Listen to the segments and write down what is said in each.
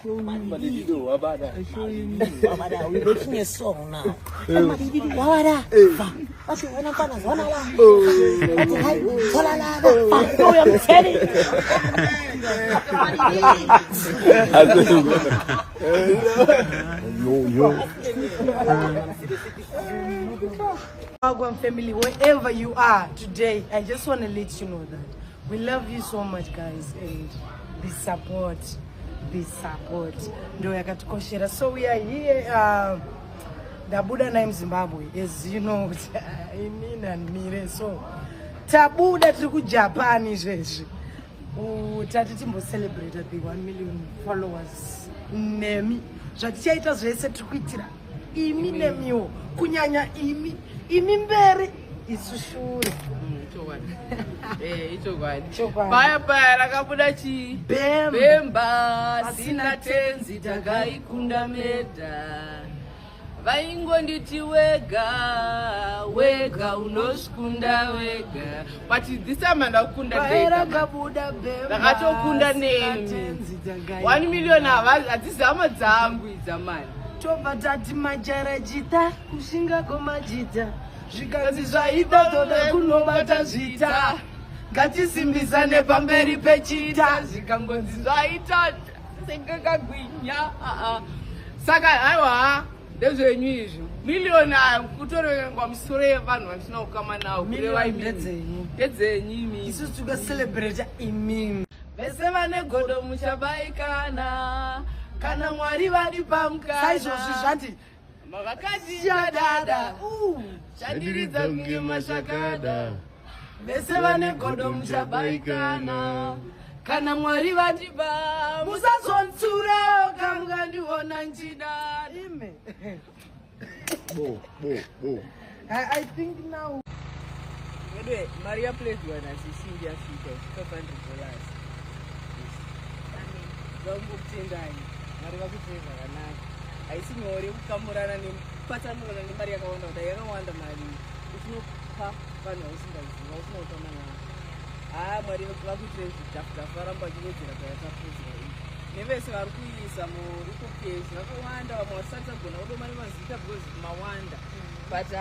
But did you do about that? I show you. Wabada, we're making a song now. Wabada. That's when I'm gonna run along. I'm telling Wagwan family, wherever you are today, I just want to let you know that we love you so much, guys, and the support. So we are here. The Buddha name Zimbabwe, as you know, in and Mire. So Tabuda to Japan is Tatitimbo celebrated the 1 million followers. Nemi, Jatiatas reset to Quitira. Imi Nemio, Kunyanya Imi, Imimberi. It's sure. It's Bye bye, Rakabudachi. Bemba, Sina Tenzi, Tagai Kunda Meda. Vaingo nditi wega unoskunda wega. But this time ndakunda dega. Ndakatokunda nemi. 1 million atizama dzangu idzamani. Toba tati majara jita kushinga koma jita. Zvikazi zvaita toda kunobata zvita. Ngatisimbisane pamberi pechita. Zvikangonzi zvaita sekakagwinya. Saka aiwa ndezvenyizvo million kutorengwa musoro yevanhu vatisina kukama nawo kureva ndedzenyi isusu tukacelebrate imimi vese vane godo muchabaikana kana mwari vari pamukana saizvozvi zvati mavakati chadada chadiridza kunge mashakada vese vane godo muchabaikana kana mwari vatiba musazontsura kamukandiona nchida ime Bo. I think now anyway, Maria played one as she India speaker $500 vangokutendai mari vakutenda kanaka haisi nyore kukamurana nepatsanurana nemari yakawanda kudai yakawanda mari uchinopa vanhu vausingaziva usina kutama navo mwari vakuitire zvidhafu varamba vachivedzera payatapudzwa iyi nevese vari kuisa murikopesi vakawanda vamwe vasati tagona kudoma nemazita because mawanda but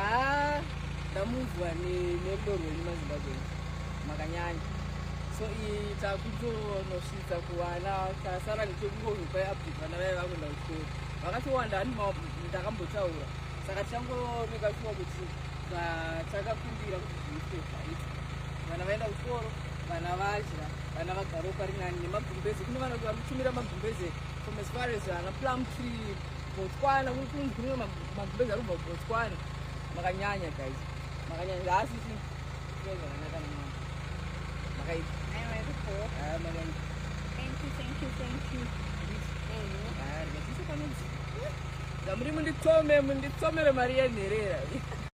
ndamuvwa nerudo rwenyu mazimbabwe makanyanya so iyi takutonosvitsa kuvana tasara nechekungohukwaiupdate vana vai vakuenda kuchikoro vakatowanda ani ndakambotaura saka tichangomeka shuwa kuti takakumbira kuti zviitwe zvaita vana vaenda kuchikoro vana vadya vana vagara uparinani nemagumbeze kune vana vamutumira magumbeze from as far as vana plum tree botswana kune magumbeze ari kubva kubotswana makanyanya guys makanyanya asi zvakanaka nemwana makaita Thank you. muri munditsomere mari yenherera